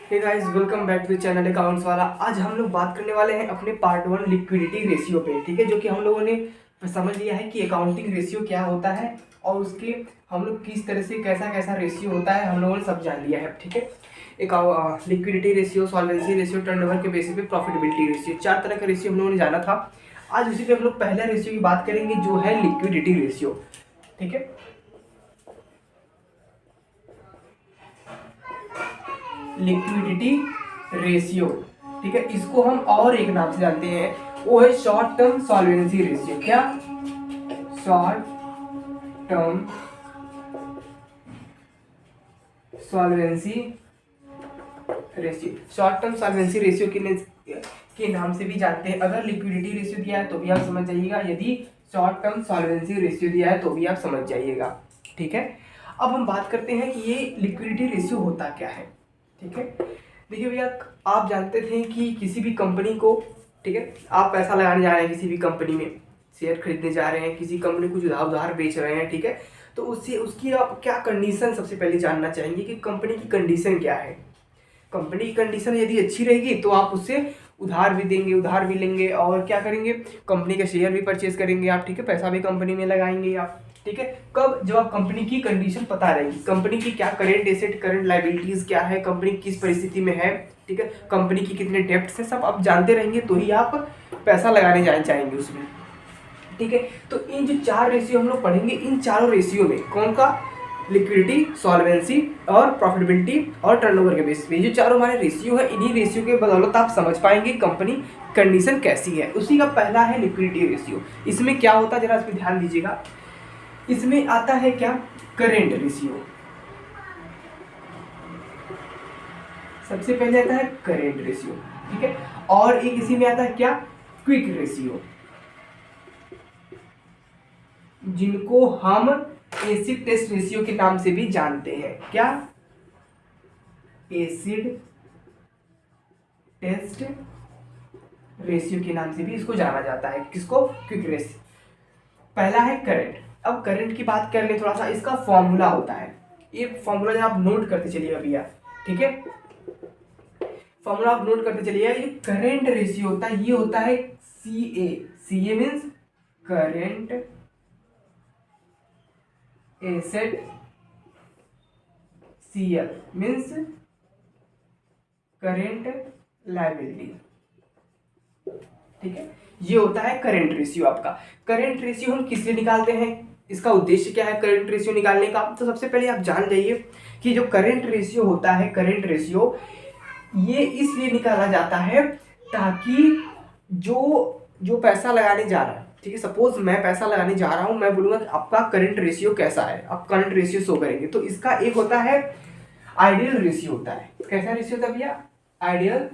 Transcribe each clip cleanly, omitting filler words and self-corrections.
Hey guys, welcome back to the channel accounts वाला। आज हम लोग बात करने वाले हैं अपने पार्ट 1 लिक्विडिटी रेशियो पे। ठीक है, जो कि हम लोगों ने समझ लिया है कि अकाउंटिंग रेशियो क्या होता है और उसके हम लोग किस तरह से कैसा कैसा रेशियो होता है हम लोगों ने सब जान लिया है। ठीक है, एक liquidity ratio, solvency ratio, turnover के बेसिस पे प्रॉफिटेबिलिटी रेशियो, 4 तरह का रेशियो हम लोगों ने जाना था। आज उसी पे हम लोग पहला रेशियो की बात करेंगे जो है लिक्विडिटी रेशियो। ठीक है, लिक्विडिटी रेशियो। ठीक है, इसको हम और एक नाम से जानते हैं, वो है शॉर्ट टर्म सॉल्वेंसी रेशियो। क्या? Short term solvency ratio. Short term solvency ratio के नाम से भी जानते हैं। अगर लिक्विडिटी रेशियो दिया है तो भी आप समझ जाइएगा, यदि शॉर्ट टर्म सॉल्वेंसी रेशियो दिया है तो भी आप समझ जाइएगा। ठीक है, अब हम बात करते हैं कि ये लिक्विडिटी रेशियो होता क्या है। ठीक है, देखिए भैया, आप जानते थे कि किसी भी कंपनी को, ठीक है, आप पैसा लगाने जा रहे हैं किसी भी कंपनी में, शेयर खरीदने जा रहे हैं, किसी कंपनी को उधार उधार बेच रहे हैं। ठीक है, तो उससे उसकी आप क्या कंडीशन सबसे पहले जानना चाहेंगे कि कंपनी की कंडीशन क्या है। कंपनी की कंडीशन यदि अच्छी रहेगी तो आप उससे उधार भी देंगे, उधार भी लेंगे और क्या करेंगे, कंपनी के शेयर भी परचेज करेंगे आप। ठीक है, पैसा भी कंपनी में लगाएंगे आप। ठीक है, कब? जब आप कंपनी की कंडीशन पता रहेगी, कंपनी की क्या करेंट एसेट, करेंट लायबिलिटीज क्या है, कंपनी किस परिस्थिति में है। ठीक है, कंपनी की कितने डेप्ट्स है, सब आप जानते रहेंगे तो ही आप पैसा लगाने जाना चाहेंगे उसमें। ठीक है, तो इन जो 4 रेशियो हम लोग पढ़ेंगे, इन चारों रेशियो में कौन का? लिक्विडिटी, सॉल्वेंसी और प्रॉफिटेबिलिटी और टर्नओवर के बेसिस पे, ये चारों हमारे रेशियो है। इन्हीं रेशियो के बदौलत आप समझ पाएंगे कंपनी कंडीशन कैसी है। उसी का पहला है लिक्विडिटी रेशियो। इसमें क्या होता है जरा इस पर ध्यान दीजिएगा। इसमें आता है क्या? Current ratio. सबसे पहले आता है करेंट रेशियो। ठीक है, और एक इसी में आता है क्या? क्विक रेशियो, जिनको हम एसिड टेस्ट रेशियो के नाम से भी जानते हैं। क्या? एसिड टेस्ट रेशियो के नाम से भी इसको जाना जाता है। किसको? Quick ratio. पहला है करंट। अब करंट की बात कर ले थोड़ा सा, इसका फॉर्मूला होता है, ये फॉर्मूला जब आप नोट करते चलिएगा भैया। ठीक है, फॉर्मूला आप नोट करते चलिएगा। ये करंट रेशियो होता है, ये होता है CA। CA means current asset, CL means current liability. ठीक है, ये होता है करंट रेशियो आपका। करंट रेशियो हम किस लिए निकालते हैं, इसका उद्देश्य क्या है करंट रेशियो निकालने का? तो सबसे पहले आप जान जाइए कि जो करंट रेशियो होता है, करंट रेशियो ये इसलिए निकाला जाता है ताकि जो पैसा लगाने जा रहा है, ठीक है, सपोज मैं पैसा लगाने जा रहा हूं, मैं बोलूंगा कि आपका करंट रेशियो कैसा है, आप करंट रेशियो शो करेंगे। तो इसका एक होता है आइडियल रेशियो होता है। कैसा रेशियो होता है भैया? आइडियल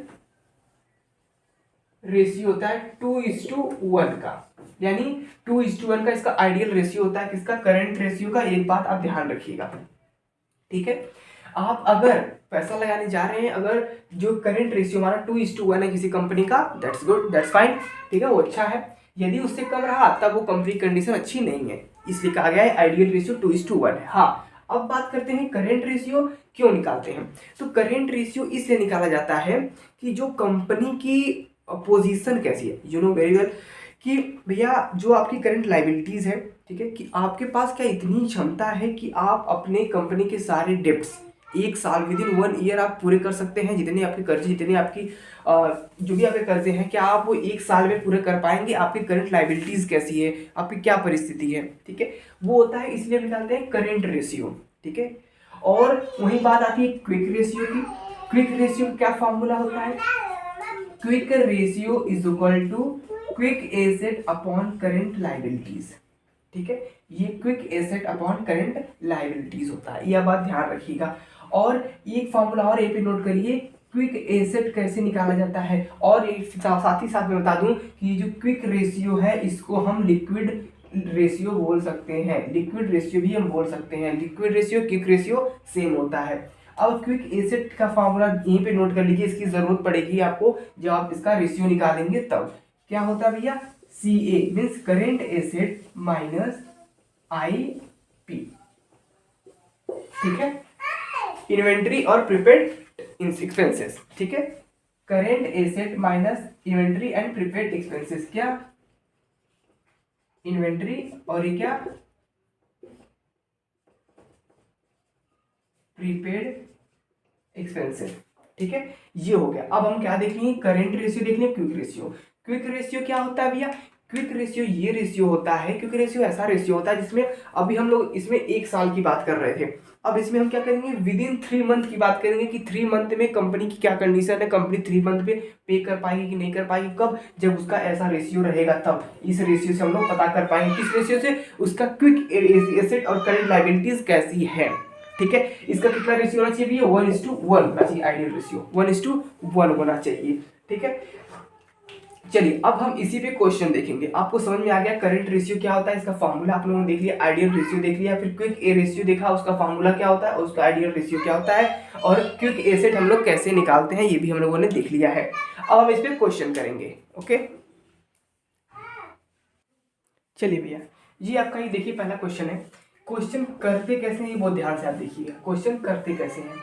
रेशियो होता है 2:1 का, यानी 2:1 का इसका आइडियल रेशियो होता है। किसका? करंट रेशियो का। एक बात आप ध्यान रखिएगा। ठीक है, आप अगर पैसा लगाने जा रहे हैं, अगर जो करंट रेशियो हमारा 2:1 है किसी कंपनी का, दैट्स गुड, दैट्स फाइन। ठीक है, वो अच्छा है। यदि उससे कम रहा तब वो कंपनी कंडीशन अच्छी नहीं है, इसलिए कहा गया है आइडियल रेशियो 2:1 है। हाँ, अब बात करते हैं करंट रेशियो क्यों निकालते हैं। तो करंट रेशियो इसलिए निकाला जाता है कि जो कंपनी की पोजीशन कैसी है, यू नो वेरी वेल, कि भैया जो आपकी करंट लाइबिलिटीज है, ठीक है, कि आपके पास क्या इतनी क्षमता है कि आप अपने कंपनी के सारे डेब्ट्स 1 साल, विद इन 1 ईयर आप पूरे कर सकते हैं। जितने आपके कर्जे, जितने आपकी जो भी आपके कर्जे हैं, क्या आप वो 1 साल में पूरे कर पाएंगे? आपकी करंट लाइबिलिटीज कैसी है, आपकी क्या परिस्थिति है। ठीक है, वो होता है, इसलिए निकालते हैं करंट रेशियो। ठीक है, और वही बात आती है क्विक रेशियो की। क्विक रेशियो क्या फॉर्मूला होता है? Quick ratio is equal to quick asset upon current liabilities. ठीक है, ये quick asset upon current liabilities होता है, यह बात ध्यान रखिएगा। और एक फॉर्मूला और ये पे नोट करिए, क्विक एसेट कैसे निकाला जाता है। और एक साथ ही साथ में बता दूं कि जो क्विक रेशियो है इसको हम लिक्विड रेशियो बोल सकते हैं, लिक्विड रेशियो भी हम बोल सकते हैं। Liquid ratio quick ratio same होता है। अब क्विक एसेट का फॉर्मूला यहीं पे नोट कर लीजिए, इसकी जरूरत पड़ेगी आपको जब आप इसका रेशियो निकालेंगे तब। क्या होता है भैया? CA means current asset minus IP। ठीक है, इन्वेंट्री और प्रीपेड एक्सपेंसेस, ठीक है। Current asset minus inventory and prepaid expenses, क्या इन्वेंट्री और ये क्या प्रीपेड एक्सपेंसेस, ठीक है। ये हो गया। अब हम क्या देख लेंगे, करेंट रेशियो देख लेंगे, क्विक रेशियो। क्विक रेशियो क्या होता है भैया, क्विक रेशियो ये रेशियो होता है, क्विक रेशियो ऐसा रेशियो होता है जिसमें अभी हम लोग इसमें 1 साल की बात कर रहे थे, अब इसमें हम क्या करेंगे विद इन 3 मंथ की बात करेंगे कि 3 मंथ में कंपनी की क्या कंडीशन है, कंपनी 3 मंथ में पे कर पाएगी कि नहीं कर पाएगी, कब, जब उसका ऐसा रेशियो रहेगा तब इस रेशियो से हम लोग पता कर पाएंगे, किस रेशियो से, उसका क्विक एसेट और करंट लायबिलिटीज कैसी है, ठीक है। इसका कितना रेशियो होना चाहिए, 1:1 होना चाहिए, आइडियल रेशियो 1:1 होना चाहिए, ठीक है। चलिए अब हम इसी पे क्वेश्चन देखेंगे। आपको समझ में आ गया करंट रेशियो क्या होता है, इसका फॉर्मूला आप लोगों ने देख लिया, आइडियल रेशियो देख लिया, फिर क्विक ए रेशियो देखा, उसका फॉर्मूला क्या होता है, उसका आइडियल रेशियो क्या होता है, और क्विक एसेट हम लोग कैसे निकालते हैं ये भी हम लोगों ने देख लिया है। अब हम इस पे क्वेश्चन करेंगे, ओके। चलिए भैया जी आपका ये देखिए पहला क्वेश्चन है, क्वेश्चन करते कैसे हैं ये बहुत ध्यान से आप देखिएगा, क्वेश्चन करते कैसे हैं।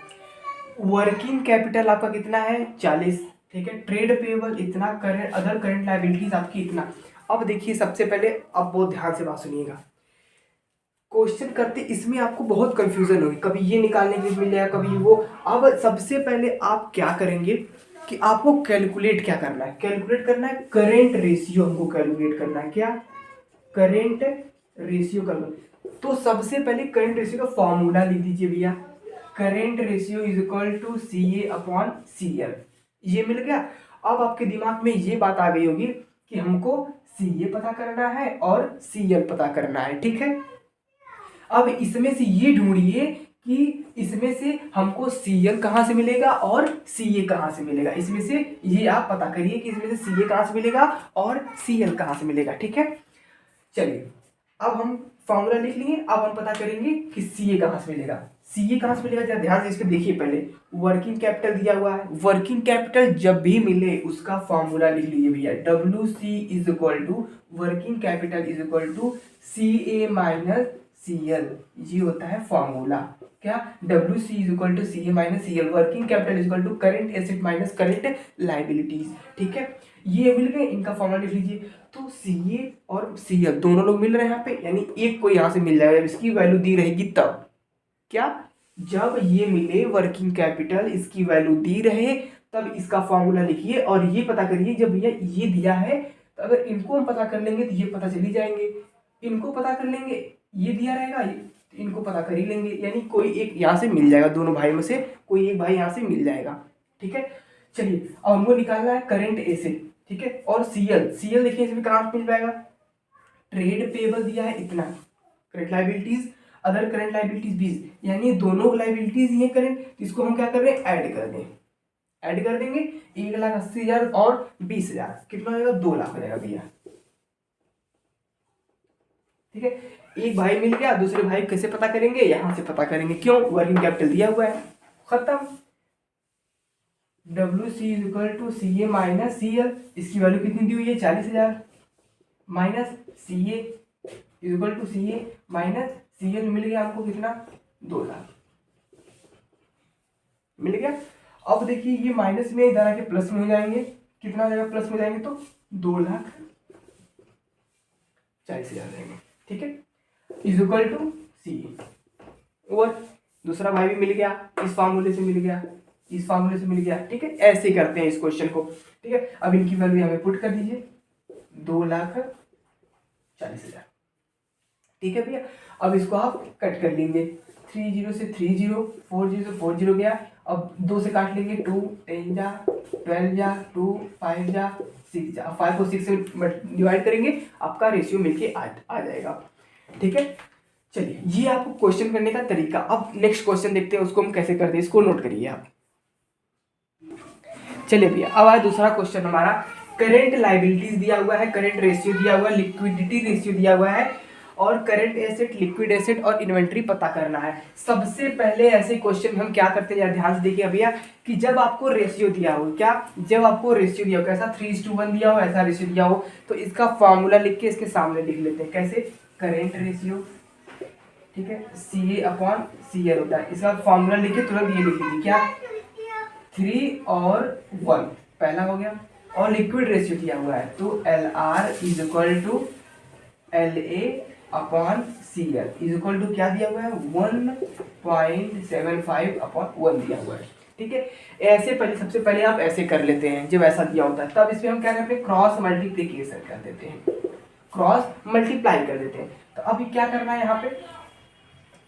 वर्किंग कैपिटल आपका कितना है 40, ठीक है। ट्रेड पेबल इतना, करंट अदर करंट लायबिलिटीज आपकी इतना। अब देखिए सबसे पहले आप बहुत ध्यान से बात सुनिएगा, क्वेश्चन करते इसमें आपको बहुत कंफ्यूजन होगी, कभी ये निकालने के लिए मिल जाएगा कभी वो। अब सबसे पहले आप क्या करेंगे कि आपको कैलकुलेट क्या करना है, कैलकुलेट करना है करेंट रेशियो, हमको कैलकुलेट करना है क्या, करेंट रेशियो करना। तो सबसे पहले करंट रेशियो का फॉर्मूला लिख दीजिए भैया, current ratio is equal to CA/CL, ये मिल गया। अब आपके दिमाग में ये बात आ गई होगी कि हमको CA पता करना है और CL पता करना है, ठीक है। अब इसमें से ये ढूंढिए कि इसमें से हमको CL कहाँ से मिलेगा और CA कहाँ से मिलेगा, इसमें से ये आप पता करिए कि इसमें से CA कहाँ से मिलेगा और CL कहाँ से मिलेगा, ठीक है। चलिए अब हम फॉर्मूला लिख लिए, अब हम पता करेंगे कि CA कहाँ से मिलेगा, CA कहाँ से मिलेगा जरा ध्यान से इस पे देखिए। पहले वर्किंग कैपिटल दिया हुआ है, वर्किंग कैपिटल जब भी मिले उसका फॉर्मूला लिख लीजिए भैया, WC is equal to working capital is equal to CA-CL, ये होता है फॉर्मूला, क्या WC is equal to CA-CL, working capital is equal to current asset minus current liabilities, ठीक है। ये मिल गए, इनका फॉर्मूला लिख लीजिए। तो CA और CL दोनों लोग मिल रहे हैं यहाँ पे, यानी एक को यहाँ से मिल जाएगा, इसकी वैल्यू दी रहेगी तब, क्या, जब ये मिले वर्किंग कैपिटल इसकी वैल्यू दी रहे तब इसका फॉर्मूला लिखिए। और ये पता करिए जब भैया ये दिया है तो अगर इनको हम पता कर लेंगे तो ये पता चल ही जाएंगे, इनको पता कर लेंगे, ये दिया रहेगा इनको पता कर ही लेंगे, यानी कोई एक यहाँ से मिल जाएगा, दोनों भाई में से कोई एक भाई यहाँ से मिल जाएगा, ठीक है। चलिए अब हमको निकालना है करंट एसेट, ठीक है। और CL देखिए इसमें कहाँ मिल जाएगा, ट्रेड पेबल दिया है इतना, current liabilities other current liabilities 20, यानी दोनों लायबिलिटीज ये करंट, इसको हम क्या कर रहे हैं ऐड कर दें, ऐड कर देंगे 1,80,000 और 20,000 कितना हो जाएगा 2 लाख हो जाएगा भैया, ठीक है। एक भाई मिल गया, दूसरे भाई कैसे पता करेंगे, यहां से पता करेंगे, क्यों, वर्किंग कैपिटल दिया हुआ है, खत्म। WC is equal to CA-CL, इसकी वैल्यू कितनी दी हुई है 40,000, minus CA is equal to CA-CL, मिल गया हमको कितना 2 लाख मिल गया। अब देखिए ये माइनस में इधर आके प्लस में हो जाएंगे, कितना हो जाएगा प्लस में जाएंगे तो 2,40,000 जाएंगे, ठीक है, इज इक्वल टू CA। और दूसरा भाई भी मिल गया, इस फार्मूले से मिल गया, इस फार्मूले से मिल गया, ठीक है। ऐसे करते हैं इस क्वेश्चन को, ठीक है। अब इनकी वैल्यू हमें पुट कर दीजिए 2,40,000, ठीक है भैया। अब इसको आप कट कर लेंगे, 30 से 30, 40 से 40 गया, अब 2 से काट लेंगे, 2 10 जा 12 जा 2 5 जा 6 जा, 5 को 6 से डिवाइड करेंगे, आपका रेशियो मिलके आ जाएगा, ठीक है। चलिए ये आपको क्वेश्चन करने का तरीका। अब नेक्स्ट क्वेश्चन देखते हैं उसको हम कैसे करते हैं, इसको नोट करिए आप। चलिए भैया अब आया दूसरा क्वेश्चन हमारा, करंट लायबिलिटीज दिया हुआ है, करंट रेशियो दिया हुआ है, लिक्विडिटी रेशियो दिया हुआ है, और करंट एसेट, लिक्विड एसेट और इन्वेंट्री पता करना है। सबसे पहले ऐसे क्वेश्चन हम क्या करते हैं, ध्यान से देखिए भैया, कि जब आपको रेशियो दिया हो, क्या, जब आपको रेशियो दिया हो, कैसा 3:1 दिया हो, ऐसा रेशियो दिया हो, तो इसका फॉर्मूला लिख के इसके सामने लिख लेते हैं, कैसे, करंट रेशियो, ठीक है, CA/CL होता है, इसका फॉर्मूला लिख के तुरंत ये लिख लीजिए, क्या 3 और 1 पहला हो गया, और लिक्विड रेशियो दिया हुआ है तो LR is equal to LA upon CL is equal to क्या दिया हुआ है 1.75 अपॉन 1 दिया हुआ है। ठीक है, ऐसे पहले सबसे पहले आप ऐसे कर लेते हैं जब ऐसा दिया होता है, तब इसमें हम क्या करते हैं क्रॉस मल्टीप्लीकेशन कर देते हैं, क्रॉस मल्टीप्लाई कर देते हैं। तो अभी क्या करना है, यहाँ पे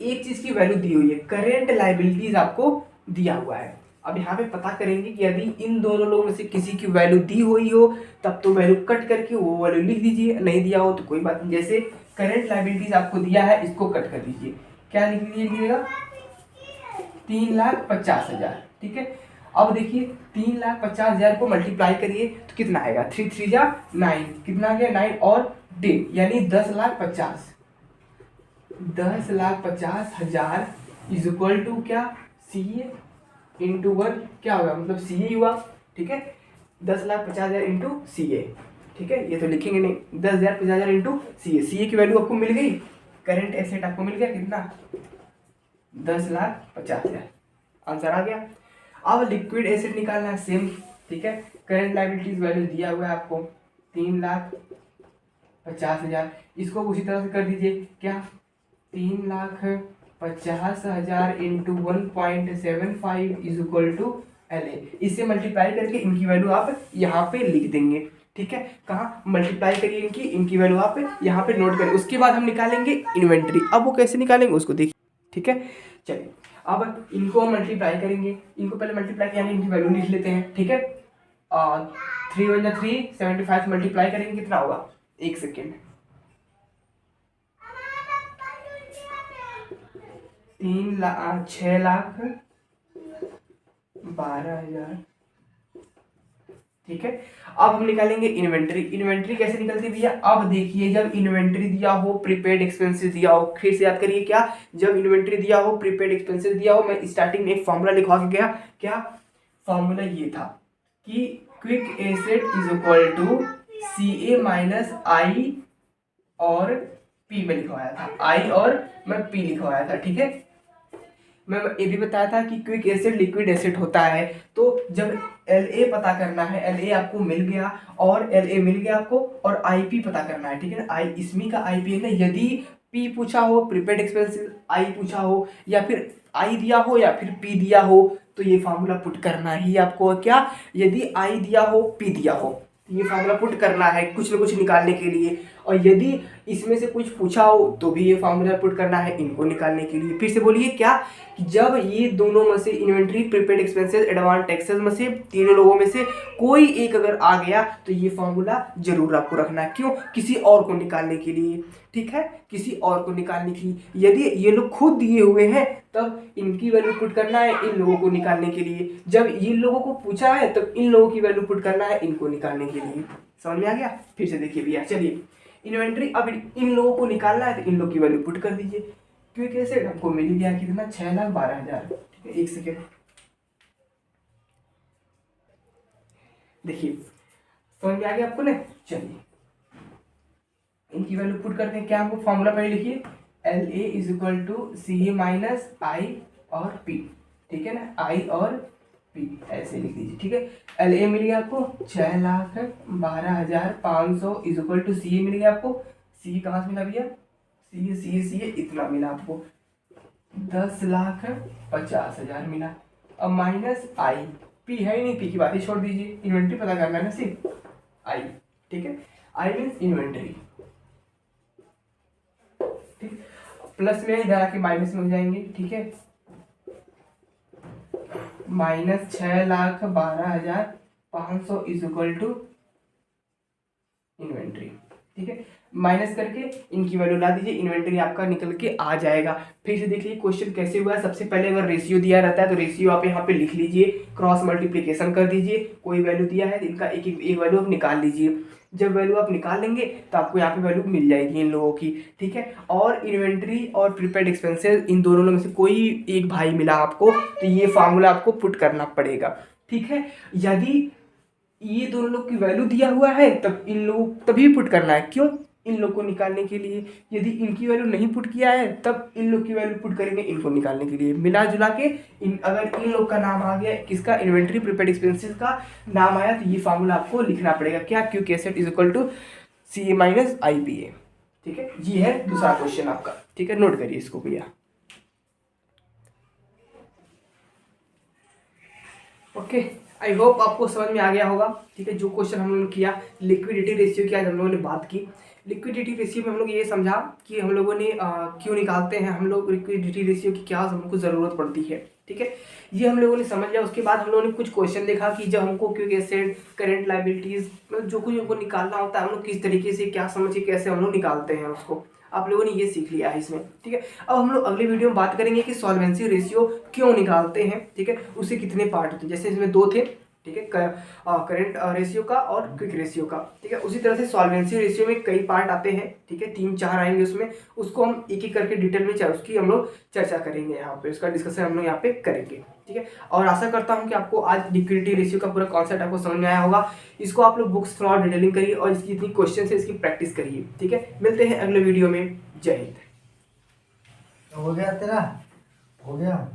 एक चीज की वैल्यू दी हुई है, करेंट लाइबिलिटीज आपको दिया हुआ है। अब यहाँ पे पता करेंगे कि यदि इन दोनों लोगों में से किसी की वैल्यू दी हुई हो तब तो वैल्यू कट करके वो वैल्यू लिख दीजिए, नहीं दिया हो तो कोई बात नहीं। जैसे करेंट लाइबिलिटीज आपको दिया है, इसको कट कर दीजिए, क्या लिख दीजिएगा 3,50,000। ठीक है, अब देखिए 3,50,000 को मल्टीप्लाई करिए तो कितना आएगा, 3 3 जा 9, कितना आ गया 9 और 10 यानी 10,50,000 इज इक्वल टू क्या CA इंटू 1 क्या होगा, मतलब CA हुआ। ठीक है, 10,50,000 इंटू CA। ठीक है, ये तो लिखेंगे नहीं, 10,50,000 इंटू CA की वैल्यू आपको मिल गई, करेंट एसेट आपको मिल गया कितना 10,50,000, आंसर आ गया। अब लिक्विड एसेट निकालना है सेम। ठीक है, करेंट लायबिलिटीज वैल्यू दिया हुआ है आपको 3,50,000, इसको उसी तरह से कर दीजिए, क्या 3,50,000 into 1.75 is equal to LA, इससे मल्टीप्लाई करके इनकी वैल्यू आप यहाँ पे लिख देंगे। ठीक है, कहाँ मल्टीप्लाई करिए इनकी वैल्यू आप यहाँ पे नोट करिए। उसके बाद हम निकालेंगे इन्वेंट्री, अब वो कैसे निकालेंगे उसको देखिए। ठीक है, चलिए अब इनको हम मल्टीप्लाई करेंगे, इनको पहले मल्टीप्लाई किया इनकी वैल्यू लिख लेते हैं। ठीक है, 3 1 3 75 मल्टीप्लाई करेंगे कितना होगा, 1 सेकेंड, 6,12,000। ठीक है, अब हम निकालेंगे इन्वेंट्री। इन्वेंट्री कैसे निकलती है भैया, अब देखिए जब इन्वेंट्री दिया हो, प्रीपेड एक्सपेंसेस दिया हो, फिर से याद करिए क्या, जब इन्वेंट्री दिया हो, प्रीपेड एक्सपेंसेस दिया हो, मैं स्टार्टिंग में एक फॉर्मूला लिखवा के गया, क्या फॉर्मूला ये था कि quick asset is equal to CA minus I और P में लिखवाया था, I और मैं P लिखवाया था। ठीक है, मैं ये भी बताया था कि क्विक एसिड लिक्विड एसिड होता है, तो जब LA पता करना है, LA आपको मिल गया और LA मिल गया आपको, और IP पता करना है। ठीक है ना, इसमें का IP है ना, यदि P पूछा हो प्रीपेड एक्सपेंसेस, I पूछा हो या फिर I दिया हो या फिर P दिया हो, तो ये फार्मूला पुट करना ही आपको, क्या यदि I दिया हो P दिया हो ये फार्मूला पुट करना है कुछ न कुछ निकालने के लिए, और यदि इसमें से कुछ पूछा हो तो भी ये फार्मूला पुट करना है इनको निकालने के लिए। फिर से बोलिए क्या, कि जब ये दोनों में से inventory, prepaid expenses, advance taxes में से तीनों लोगों में से कोई एक अगर आ गया तो ये फार्मूला जरूर आपको रखना है। क्यों, किसी और को निकालने के लिए। ठीक है, किसी और को निकालने की, यदि ये लोग खुद दिए हुए हैं तब इनकी वैल्यू पुट करना है इन लोगों को निकालने के लिए, जब इन लोगों को पूछा है तब इन लोगों की वैल्यू पुट करना है इनको निकालने के लिए। समझ में आ गया, फिर से देखिए भैया, चलिए इन्वेंट्री, अब इन लोगों को निकालना है तो इन लोगों की वैल्यू पुट कर दीजिए, क्योंकि कैसे हमको मिल गया कितना 6,12,000। ठीक है, 1 सेकेंड, देखिए समझ में आ गया आपको ना। चलिए इनकी वैल्यू पुट करते हैं, क्या हमको फॉर्मूला पहले लिखिए, LA is equal to CA minus I और P। ठीक है ना, I और P ऐसे लिख दीजिए। ठीक है, LA मिल गया आपको 6,12,500 इज इक्वल टू CA मिल गया आपको, CA कहाँ से मिला भैया, CA इतना मिला आपको 10,50,000 मिला। अब माइनस I, P है ही नहीं, P की बात ही छोड़ दीजिए, इन्वेंट्री पता करना है ना सिर्फ I। ठीक है, I मीन्स इन्वेंट्री। ठीक, प्लस में इधर आके माइनस में हो जाएंगे। ठीक है, minus 6,12,500 is equal to inventory. ठीक है, माइनस करके इनकी वैल्यू ला दीजिए, इन्वेंट्री आपका निकल के आ जाएगा। फिर से देखिए क्वेश्चन कैसे हुआ है। सबसे पहले अगर रेशियो दिया रहता है तो रेशियो आप यहाँ पे लिख लीजिए, क्रॉस मल्टीप्लिकेशन कर दीजिए, कोई वैल्यू दिया है तो इनका एक वैल्यू आप निकाल लीजिए। जब वैल्यू आप निकाल लेंगे तो आपको यहाँ पे वैल्यू मिल जाएगी इन लोगों की। ठीक है, और इन्वेंट्री और प्रीपेड एक्सपेंसेस इन दोनों में से कोई एक भाई मिला आपको तो ये फार्मूला आपको पुट करना पड़ेगा। ठीक है, यदि ये दोनों लोग की वैल्यू दिया हुआ है तब इन लोग तभी पुट करना है। क्यों, इन लोग को निकालने के लिए, यदि इनकी वैल्यू नहीं पुट किया है तब इन लोग की वैल्यू पुट करेंगे इनको निकालने के लिए। मिला जुला के अगर इन लोग का नाम आ गया, किसका, इन्वेंट्री प्रीपेड एक्सपेंसेस का नाम आया, तो ये फार्मूला आपको लिखना पड़ेगा, क्या, quick asset is equal to C A minus I P A. ठीक है, ये है दूसरा क्वेश्चन आपका। ठीक है, नोट करिए इसको भैया। ओके, आई होप आपको समझ में आ गया होगा। ठीक है, जो क्वेश्चन हम लोगों ने किया लिक्विडिटी रेशियो की, आज हम लोगों ने बात की। लिक्विडिटी रेशियो में हम लोग ये समझा कि हम लोगों ने क्यों निकालते हैं हम लोग लिक्विडिटी रेशियो की, क्या हमको ज़रूरत पड़ती है। ठीक है, ये हम लोगों ने समझ लिया। उसके बाद हम लोगों ने कुछ क्वेश्चन देखा कि जब हमको क्योंकि एसेट, करेंट लाइबिलिटीज़, मतलब जो कुछ हमको निकालना होता है हम लोग किस तरीके से, क्या समझ के कैसे हम लोग निकालते हैं उसको, आप लोगों ने ये सीख लिया है इसमें। ठीक है, अब हम लोग अगले वीडियो में बात करेंगे कि सॉल्वेंसी रेशियो क्यों निकालते हैं। ठीक है, उसके कितने पार्ट होते हैं, जैसे इसमें 2 थे। ठीक है, करंट रेशियो का और क्विक रेशियो का। ठीक है, उसी तरह से सॉल्वेंसी रेशियो में कई पार्ट आते हैं। ठीक है, 3-4 आएंगे उसमें, उसको हम एक एक करके डिटेल में उसकी हम लोग चर्चा करेंगे यहाँ पे, उसका डिस्कशन हम लोग यहाँ पे करेंगे। ठीक है, और आशा करता हूँ कि आपको आज लिक्विडिटी रेशियो का पूरा कॉन्सेप्ट आपको समझ में आया होगा। इसको आप लोग बुक्स थोड़ा डिटेलिंग करिए और इसकी जितनी क्वेश्चन है इसकी प्रैक्टिस करिए। ठीक है, मिलते हैं अगले वीडियो में। जय हिंद। हो गया तेरा, हो गया।